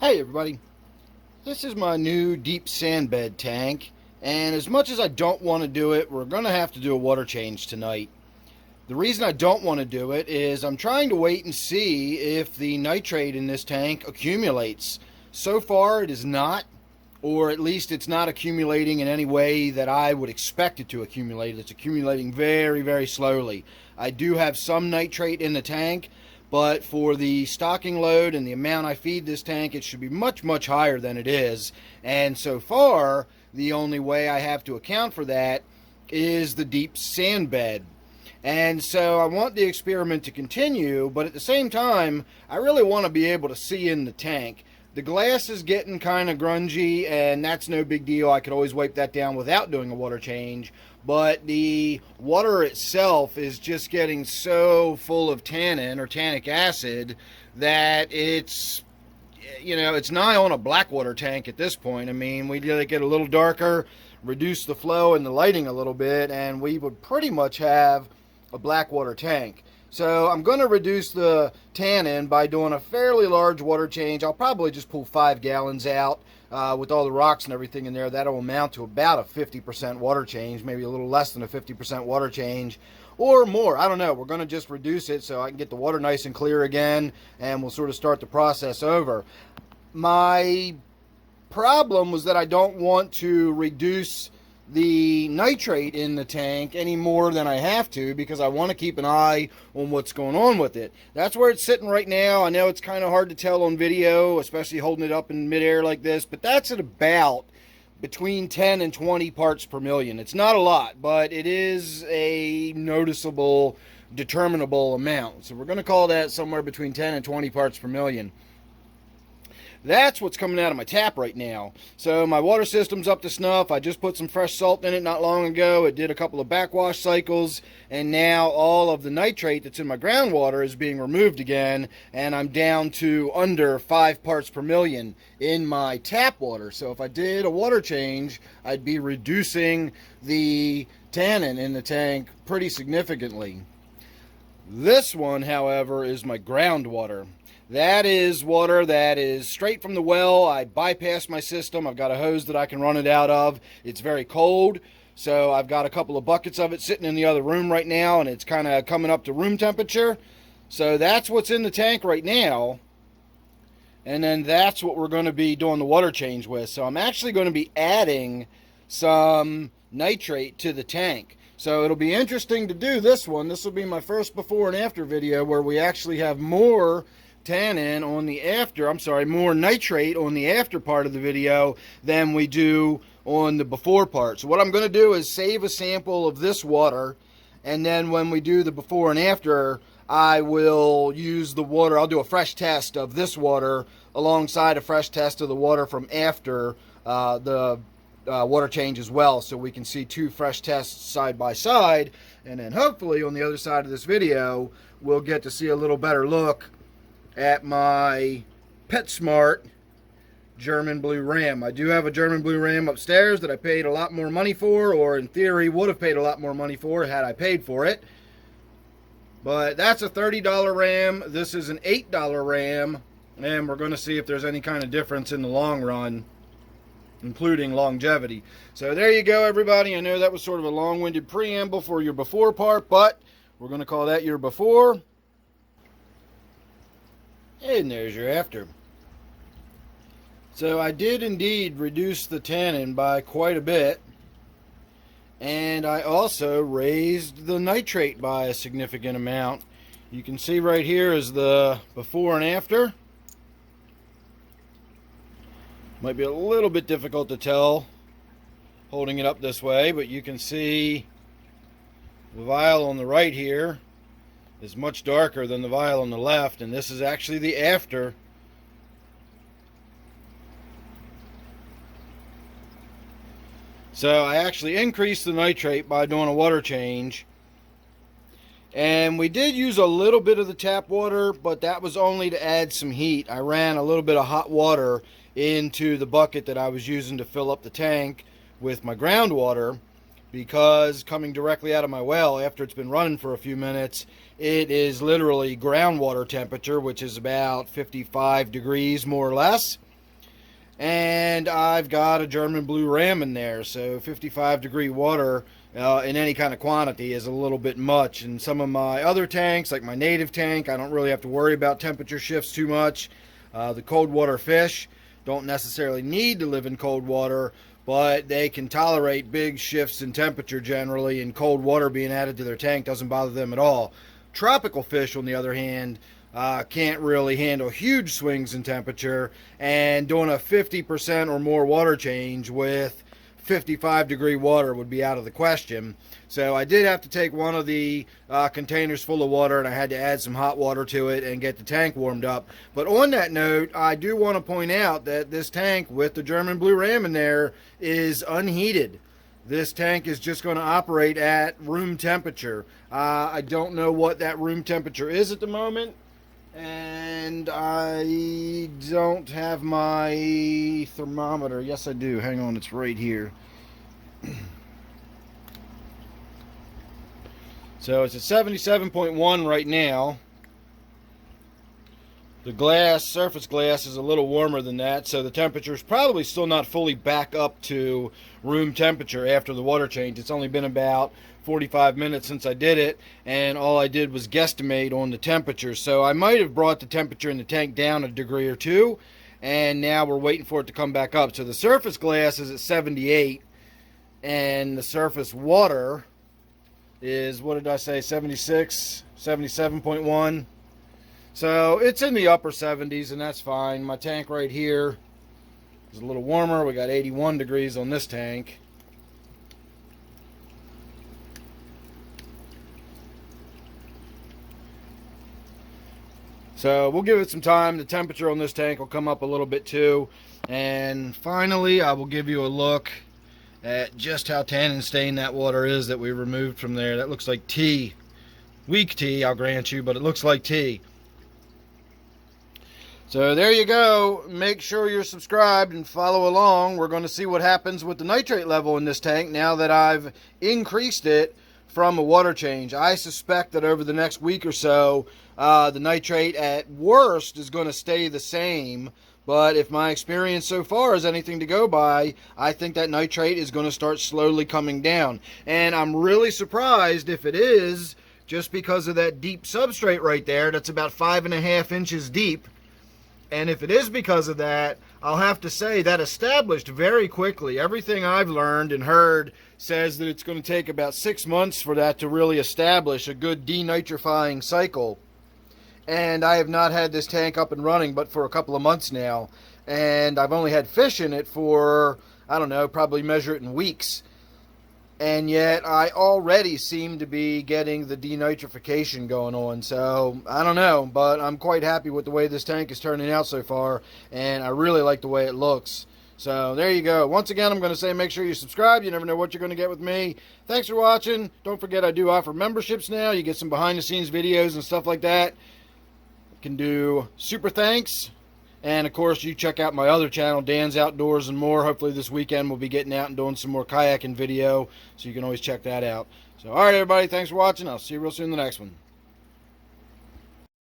Hey everybody, this is my new deep sand bed tank, and as much as I don't want to do it, we're going to have to do a water change tonight. The reason I don't want to do it is I'm trying to wait and see if the nitrate in this tank accumulates. So far it is not, or at least it's not accumulating in any way that I would expect it to accumulate. It's accumulating very, very slowly. I do have some nitrate in the tank, but for the stocking load and the amount I feed this tank, it should be much, much higher than it is. And so far, the only way I have to account for that is the deep sand bed. And so I want the experiment to continue, but at the same time, I really want to be able to see in the tank. The glass is getting kind of grungy, and that's no big deal. I could always wipe that down without doing a water change. But the water itself is just getting so full of tannin or tannic acid that it's nigh on a black water tank at this point. I mean, we gotta get a little darker, reduce the flow and the lighting a little bit, and we would pretty much have a black water tank. So I'm going to reduce the tannin by doing a fairly large water change. I'll probably just pull 5 gallons out with all the rocks and everything in there. That'll amount to about a 50% water change, maybe a little less than a 50% water change, or more. I don't know. We're going to just reduce it so I can get the water nice and clear again, and we'll sort of start the process over. My problem was that I don't want to reduce the nitrate in the tank any more than I have to, because I want to keep an eye on what's going on with it. That's where it's sitting right now. I know it's kind of hard to tell on video, especially holding it up in midair like this, but that's at about between 10 and 20 parts per million. It's not a lot, but it is a noticeable, determinable amount. So we're going to call that somewhere between 10 and 20 parts per million. That's what's coming out of my tap right now. So my water system's up to snuff. I just put some fresh salt in it not long ago. It did a couple of backwash cycles, and now all of the nitrate that's in my groundwater is being removed again, and I'm down to under 5 parts per million in my tap water. So if I did a water change, I'd be reducing the tannin in the tank pretty significantly. This one, however, is my groundwater. That is water that is straight from the well. I bypassed my system. I've got a hose that I can run it out of. It's very cold, so I've got a couple of buckets of it sitting in the other room right now, and it's kind of coming up to room temperature. So that's what's in the tank right now, and then that's what we're going to be doing the water change with. So I'm actually going to be adding some nitrate to the tank. So it'll be interesting to do this one. This will be my first before and after video where we actually have more tannin on the more nitrate on the after part of the video than we do on the before part. So what I'm going to do is save a sample of this water, and then when we do the before and after, I will use the water. I'll do a fresh test of this water alongside a fresh test of the water from after the water change as well, so we can see 2 fresh tests side by side, and then hopefully on the other side of this video we'll get to see a little better look at my PetSmart German Blue Ram. I do have a German Blue Ram upstairs that I paid a lot more money for, or in theory would have paid a lot more money for had I paid for it. But that's a $30 Ram. This is an $8 Ram, and we're going to see if there's any kind of difference in the long run, including longevity. So there you go, everybody. I know that was sort of a long-winded preamble for your before part, but we're going to call that your before. And there's your after. So I did indeed reduce the tannin by quite a bit, and I also raised the nitrate by a significant amount. You can see right here is the before and after. Might be a little bit difficult to tell holding it up this way, but you can see the vial on the right here is much darker than the vial on the left, and this is actually the after. So I actually increased the nitrate by doing a water change, and we did use a little bit of the tap water, but that was only to add some heat. I ran a little bit of hot water into the bucket that I was using to fill up the tank with my groundwater, because coming directly out of my well after it's been running for a few minutes, it is literally groundwater temperature, which is about 55 degrees more or less. and I've got a German blue ram in there, so 55-degree water in any kind of quantity is a little bit much. And some of my other tanks, like my native tank, I don't really have to worry about temperature shifts too much. The cold water fish don't necessarily need to live in cold water, but they can tolerate big shifts in temperature generally, and cold water being added to their tank doesn't bother them at all. Tropical fish, on the other hand, can't really handle huge swings in temperature, and doing a 50% or more water change with 55-degree water would be out of the question. So I did have to take one of the containers full of water, and I had to add some hot water to it and get the tank warmed up. But on that note, I do want to point out that this tank with the German blue ram in there is unheated. This tank is just going to operate at room temperature. I don't know what that room temperature is at the moment, and I don't have my thermometer. Yes, I do. Hang on, it's right here. So it's at 77.1 right now. The surface glass is a little warmer than that, so the temperature is probably still not fully back up to room temperature after the water change. It's only been about 45 minutes since I did it, and all I did was guesstimate on the temperature. So I might have brought the temperature in the tank down a degree or two, and now we're waiting for it to come back up. So the surface glass is at 78, and the surface water is, what did I say, 76, 77.1. So it's in the upper 70s, and that's fine. My tank right here is a little warmer. We got 81 degrees on this tank. So we'll give it some time. The temperature on this tank will come up a little bit too. And finally, I will give you a look at just how tannin stained that water is that we removed from there. That looks like tea. Weak tea, I'll grant you, but it looks like tea. So there you go. Make sure you're subscribed and follow along. We're going to see what happens with the nitrate level in this tank now that I've increased it from a water change. I suspect that over the next week or so, the nitrate at worst is going to stay the same. But if my experience so far is anything to go by, I think that nitrate is going to start slowly coming down. And I'm really surprised if it is, just because of that deep substrate right there. That's about 5.5 inches deep. And if it is because of that, I'll have to say that established very quickly. Everything I've learned and heard says that it's going to take about 6 months for that to really establish a good denitrifying cycle. And I have not had this tank up and running but for a couple of months now. And I've only had fish in it for, I don't know, probably measure it in weeks. And yet I already seem to be getting the denitrification going on. So I don't know, but I'm quite happy with the way this tank is turning out so far, and I really like the way it looks. So there you go. Once again, I'm going to say make sure you subscribe. You never know what you're going to get with me. Thanks for watching. Don't forget I do offer memberships now. You get some behind the scenes videos and stuff like that. You can do super thanks. And, of course, you check out my other channel, Dan's Outdoors and More. Hopefully this weekend we'll be getting out and doing some more kayaking video, so you can always check that out. So, all right, everybody, thanks for watching. I'll see you real soon in the next one.